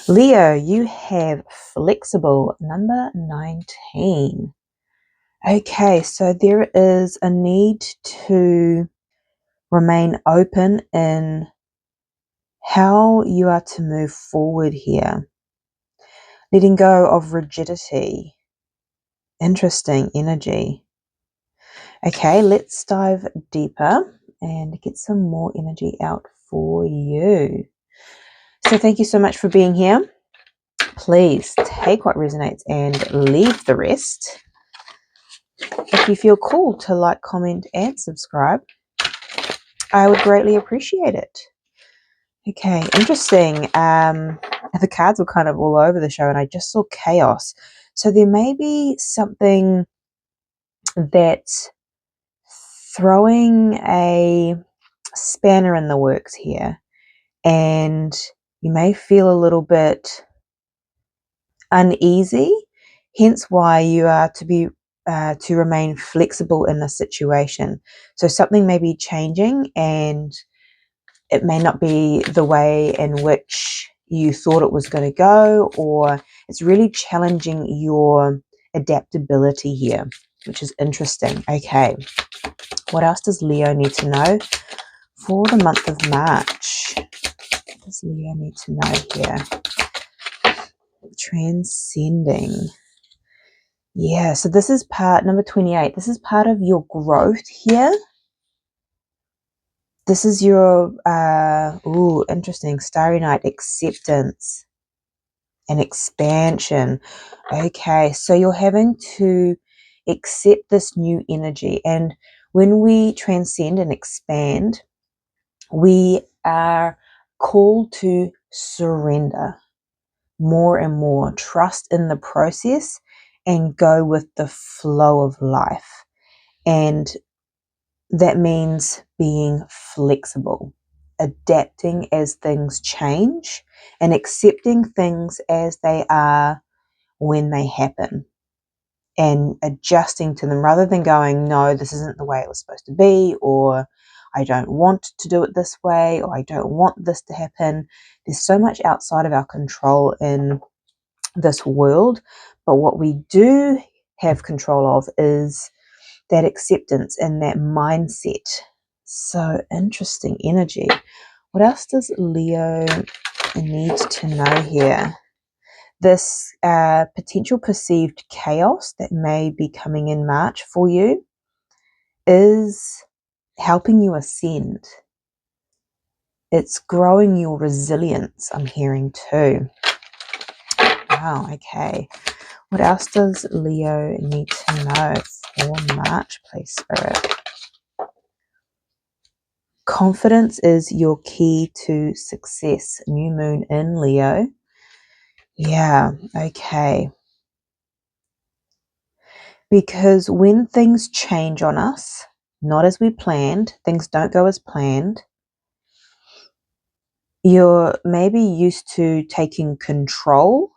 Leo, you have flexible, number 19. Okay, so there is a need to remain open in how you are to move forward here. Letting go of rigidity. Interesting energy. Okay, let's dive deeper and get some more energy out for you. So thank you so much for being here. Please take what resonates and leave the rest. If you feel called to like, comment, and subscribe, I would greatly appreciate it. Okay, interesting. The cards were kind of all over the show and I just saw chaos. So there may be something that's throwing a spanner in the works here, and you may feel a little bit uneasy, hence why you are to remain flexible in the situation. So something may be changing and it may not be the way in which you thought it was going to go, or it's really challenging your adaptability here, which is interesting. Okay, what else does Leo need to know for the month of March? What does Leo need to know here? Transcending. Yeah, so this is part number 28. This is part of your growth here. This is your, interesting, Starry Night, acceptance and expansion. Okay, so you're having to accept this new energy. And when we transcend and expand, we are called to surrender more and more, trust in the process, and go with the flow of life. And that means being flexible, adapting as things change, and accepting things as they are when they happen, and adjusting to them rather than going, no, this isn't the way it was supposed to be, or I don't want to do it this way, or I don't want this to happen. There's so much outside of our control in this world, but what we do have control of is that acceptance and that mindset. So interesting energy. What else does Leo need to know here? This potential perceived chaos that may be coming in March for you is helping you ascend. It's growing your resilience, I'm hearing too. Wow, okay. What else does Leo need to know for March, please, Spirit? Confidence is your key to success. New moon in Leo. Yeah, okay. Because when things change on us, not as we planned, things don't go as planned, you're maybe used to taking control.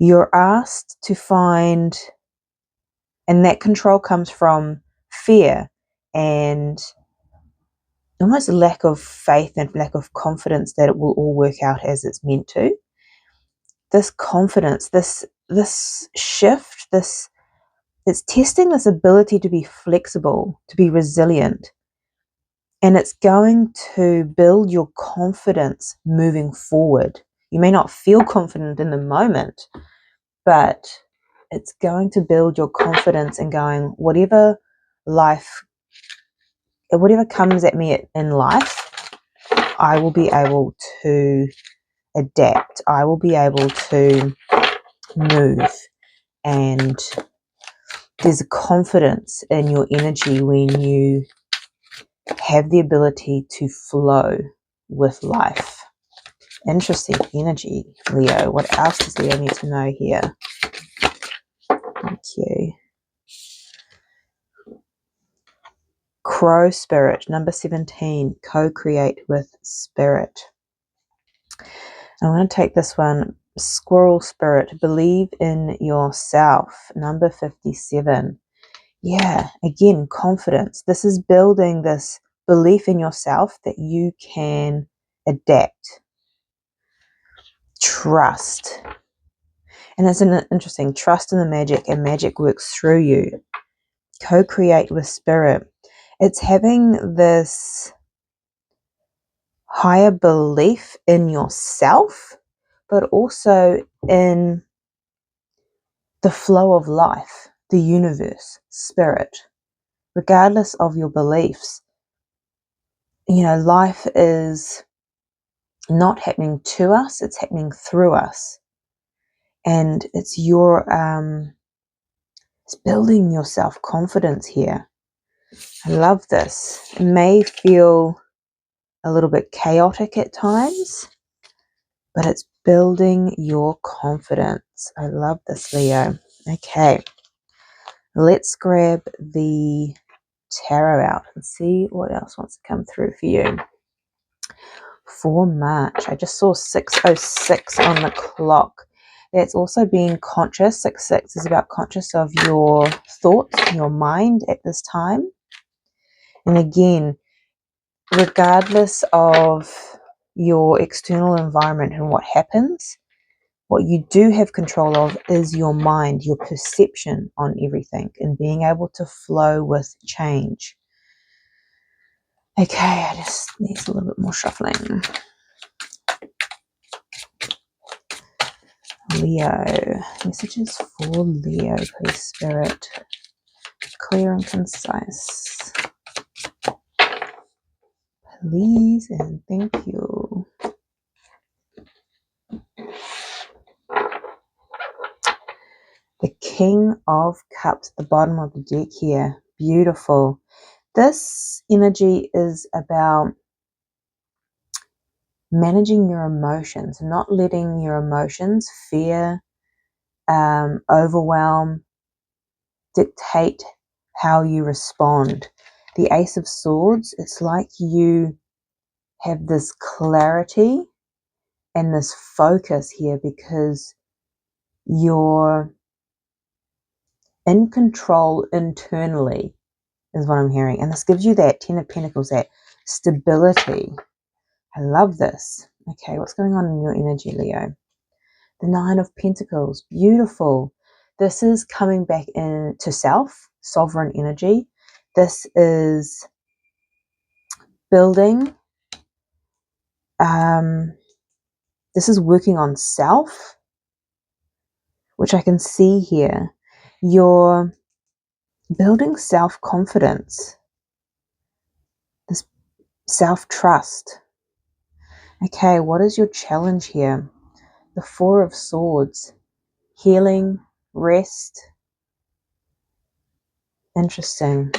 You're asked to find, and that control comes from fear and almost lack of faith and lack of confidence that it will all work out as it's meant to. This confidence, this shift, it's testing this ability to be flexible, to be resilient, and it's going to build your confidence moving forward. You may not feel confident in the moment, but it's going to build your confidence in going, whatever comes at me in life, I will be able to adapt. I will be able to move, and there's a confidence in your energy when you have the ability to flow with life. Interesting energy, Leo. What else does Leo need to know here? Thank you. Crow spirit, number 17, co-create with spirit. I'm going to take this one. Squirrel spirit, believe in yourself, number 57. Yeah, again, confidence. This is building this belief in yourself that you can adapt. trust. And it's an interesting trust in the magic, and magic works through you. Co-create with spirit. It's having this higher belief in yourself, but also in the flow of life, the universe, spirit. Regardless of your beliefs, life is not happening to us, it's happening through us. And it's it's building your self-confidence here. I love this. It may feel a little bit chaotic at times, but it's building your confidence. I love this, Leo. Okay, let's grab the tarot out and see what else wants to come through for you. For March, I just saw 6:06 on the clock. That's also being conscious. 6:6 is about conscious of your thoughts, your mind at this time. And again, regardless of your external environment and what happens, what you do have control of is your mind, your perception on everything, and being able to flow with change. Okay, I just need a little bit more shuffling. Leo, messages for Leo, please, Spirit. Clear and concise. Please and thank you. The King of Cups at the bottom of the deck here. Beautiful. This energy is about managing your emotions, not letting your emotions, fear, overwhelm, dictate how you respond. The Ace of Swords, it's like you have this clarity and this focus here because you're in control internally, is what I'm hearing. And this gives you that Ten of Pentacles, that stability. I love this. Okay, what's going on in your energy, Leo? The Nine of Pentacles, beautiful. This is coming back into self, sovereign energy. This is building. This is working on self, which I can see here. You're building self-confidence, this self-trust. Okay, what is your challenge here? The Four of Swords, healing, rest. Interesting.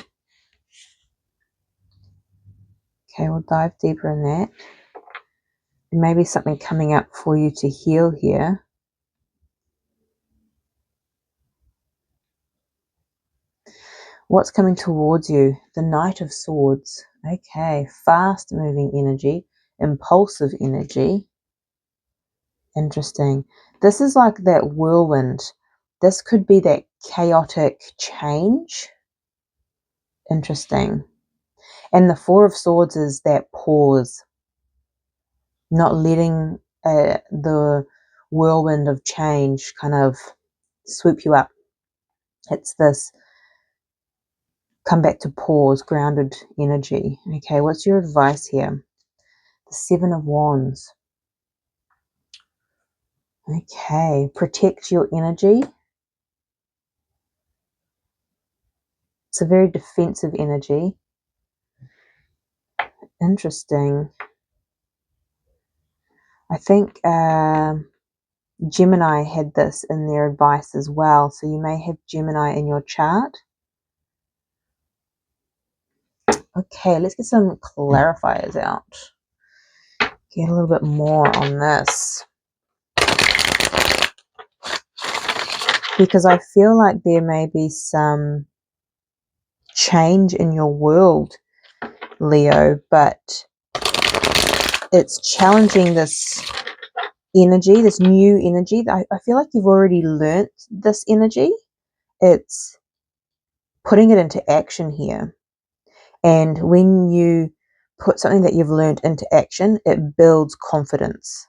Okay, we'll dive deeper in that. There may be something coming up for you to heal here. What's coming towards you? The Knight of Swords. Okay, fast moving energy, impulsive energy. Interesting. This is like that whirlwind. This could be that chaotic change. Interesting. And the Four of Swords is that pause, not letting the whirlwind of change kind of swoop you up. It's this come back to pause, grounded energy. Okay, what's your advice here? The Seven of Wands. Okay, protect your energy. It's a very defensive energy. Interesting. I think Gemini had this in their advice as well. So you may have Gemini in your chart. Okay, let's get some clarifiers out. Get a little bit more on this. Because I feel like there may be some change in your world, Leo, but it's challenging this energy, this new energy. I feel like you've already learnt this energy. It's putting it into action here. And when you put something that you've learned into action, it builds confidence.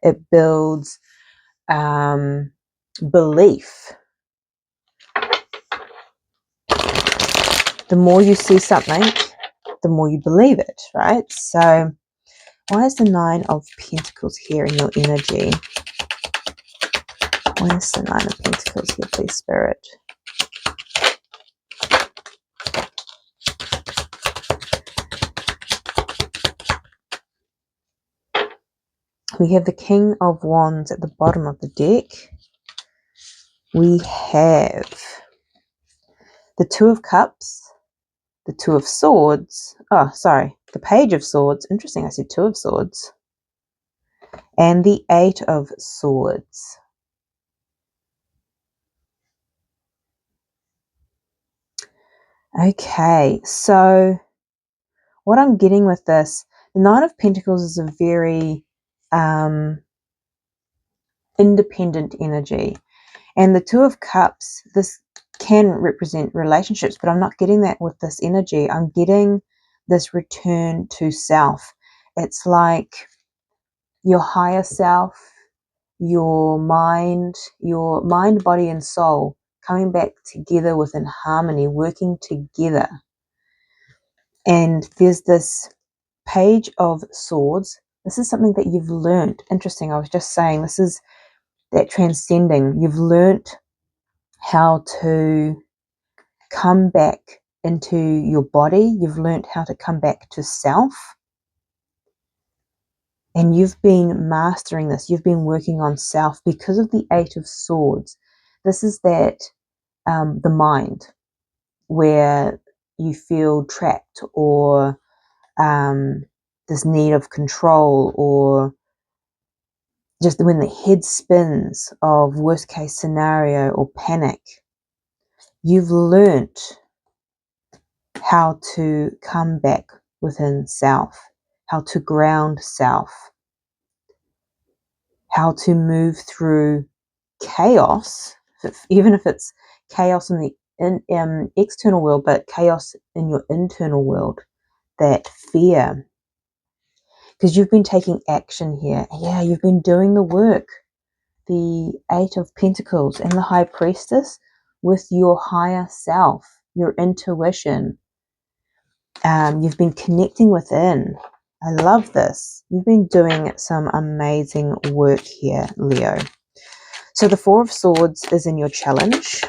It builds belief. The more you see something, the more you believe it, right? So why is the Nine of Pentacles here in your energy? Why is the Nine of Pentacles here, please, Spirit? We have the King of Wands at the bottom of the deck. We have the Two of Cups, the Two of Swords. Oh, sorry, the Page of Swords. Interesting, I said Two of Swords. And the Eight of Swords. Okay, so what I'm getting with this, the Nine of Pentacles is a very independent energy. And the Two of Cups, this can represent relationships, but I'm not getting that with this energy. I'm getting this return to self. It's like your higher self, your mind, body, and soul coming back together within harmony, working together. And there's this Page of Swords. This is something that you've learned. Interesting. I was just saying, this is that transcending. You've learnt how to come back into your body. You've learnt how to come back to self. And you've been mastering this. You've been working on self because of the Eight of Swords. This is that the mind where you feel trapped, or this need of control, or just when the head spins of worst case scenario or panic. You've learnt how to come back within self, how to ground self, how to move through chaos, even if it's chaos in the external world, but chaos in your internal world, that fear. Because you've been taking action here. Yeah, you've been doing the work. The Eight of Pentacles and the High Priestess with your higher self, your intuition. You've been connecting within. I love this. You've been doing some amazing work here, Leo. So the Four of Swords is in your challenge.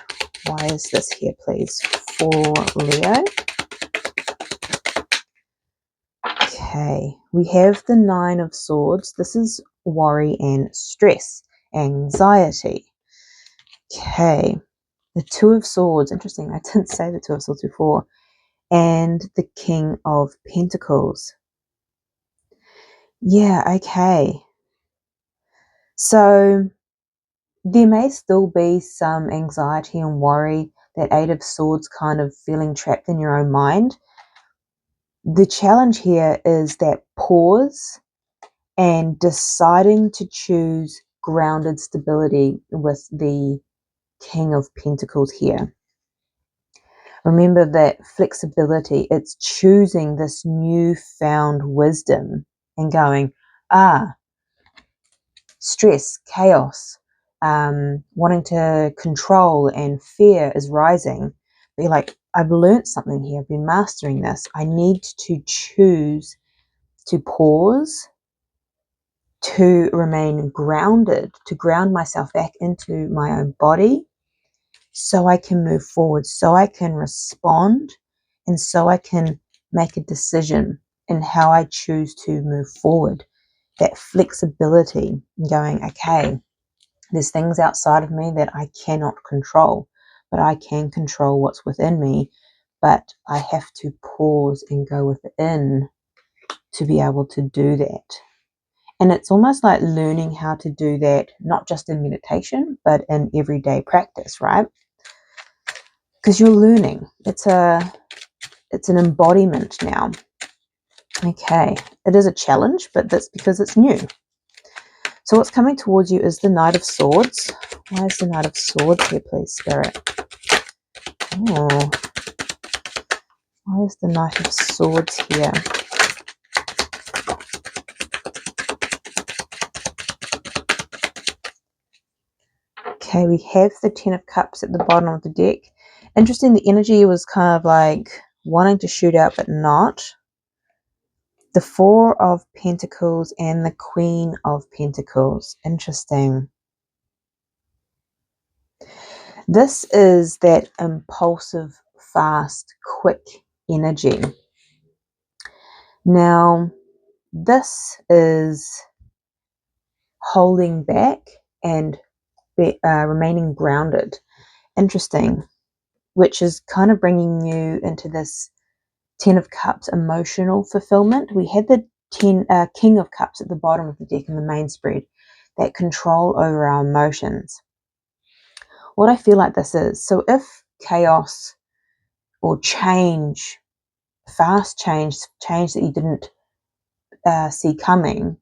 Why is this here, please, for Leo? Okay, we have the Nine of Swords. This is worry and stress, anxiety. Okay, the Two of Swords. Interesting, I didn't say the Two of Swords before. And the King of Pentacles. Yeah, okay. So there may still be some anxiety and worry, that Eight of Swords kind of feeling trapped in your own mind. The challenge here is that pause and deciding to choose grounded stability with the King of Pentacles here. Remember that flexibility, it's choosing this newfound wisdom and going, stress, chaos, wanting to control and fear is rising. Be like, I've learned something here. I've been mastering this. I need to choose to pause, to remain grounded, to ground myself back into my own body so I can move forward, so I can respond, and so I can make a decision in how I choose to move forward. That flexibility, going, okay, there's things outside of me that I cannot control, but I can control what's within me. But I have to pause and go within to be able to do that. And it's almost like learning how to do that, not just in meditation, but in everyday practice, right? Because you're learning. It's an embodiment now. Okay, it is a challenge, but that's because it's new. So what's coming towards you is the Knight of Swords. Why is the Knight of Swords here, please, Spirit? Oh, why is the Knight of Swords here? Okay, we have the Ten of Cups at the bottom of the deck. Interesting, the energy was kind of like wanting to shoot out but not. The Four of Pentacles and the Queen of Pentacles. Interesting. This is that impulsive, fast, quick energy. Now, this is holding back and remaining grounded. Interesting. Which is kind of bringing you into this Ten of Cups emotional fulfillment. We had the King of Cups at the bottom of the deck in the main spread, that control over our emotions. What I feel like this is, so if chaos or change, fast change that you didn't see coming,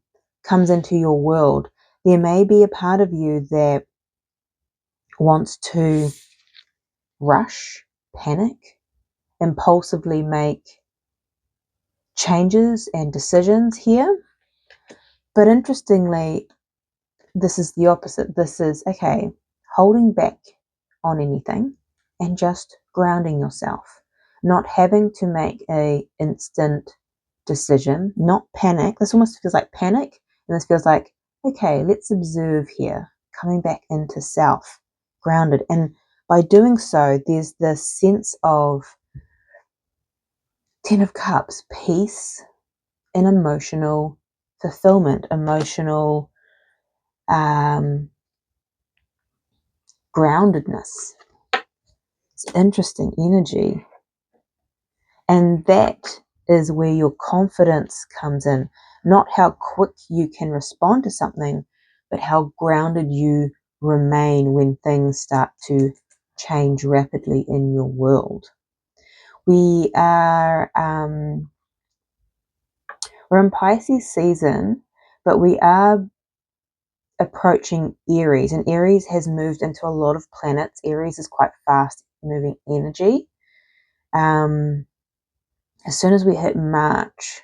comes into your world, there may be a part of you that wants to rush, panic, impulsively make changes and decisions here. But interestingly, this is the opposite. This is, okay, holding back on anything and just grounding yourself, not having to make a instant decision, not panic. This almost feels like panic, and this feels like, okay, let's observe here, coming back into self, grounded. And by doing so, there's this sense of Ten of Cups, peace and emotional fulfillment, emotional groundedness. It's interesting energy. And that is where your confidence comes in. Not how quick you can respond to something, but how grounded you remain when things start to change rapidly in your world. We're in Pisces season, but we are approaching Aries, and Aries has moved into a lot of planets. Aries is quite fast moving energy. As soon as we hit March,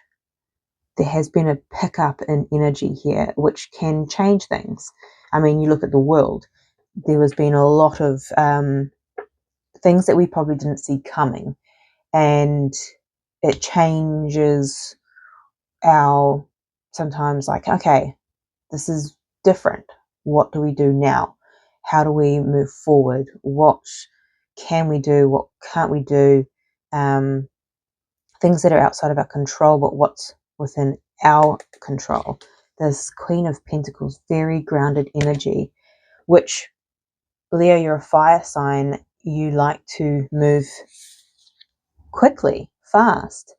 there has been a pickup in energy here, which can change things. I mean, you look at the world, there has been a lot of things that we probably didn't see coming, and it changes our, sometimes like, okay, this is different. What do we do now? How do we move forward? What can we do? What can't we do? Things that are outside of our control, but what's within our control. This Queen of Pentacles, very grounded energy, which, Leo, you're a fire sign. You like to move quickly, fast.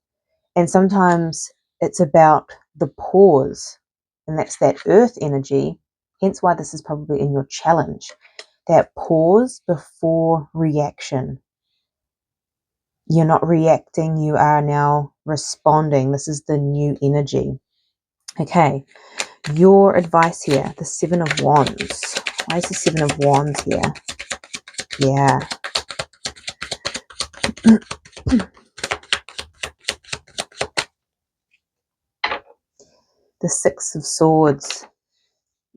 And sometimes it's about the pause, and that's that earth energy, hence why this is probably in your challenge. That pause before reaction. You're not reacting, you are now responding. This is the new energy. Okay, your advice here, the Seven of Wands. Why is the Seven of Wands here? Yeah. The Six of Swords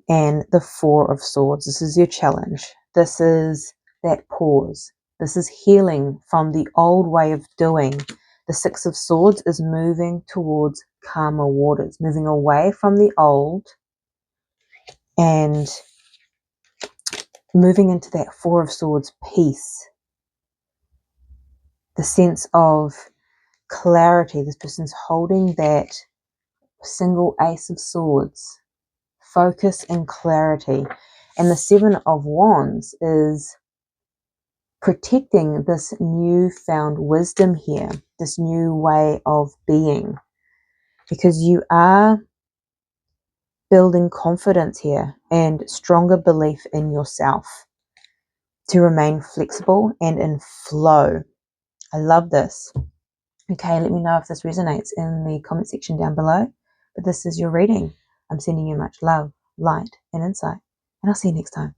and the Four of Swords. This is your challenge. This is that pause. This is healing from the old way of doing. The Six of Swords is moving towards calmer waters, moving away from the old and moving into that Four of Swords peace. The sense of clarity. This person's holding that single Ace of Swords. Focus and clarity. And the Seven of Wands is protecting this newfound wisdom here, this new way of being, because you are building confidence here and stronger belief in yourself to remain flexible and in flow. I love this. Okay, let me know if this resonates in the comment section down below. But this is your reading. I'm sending you much love, light, and insight. And I'll see you next time.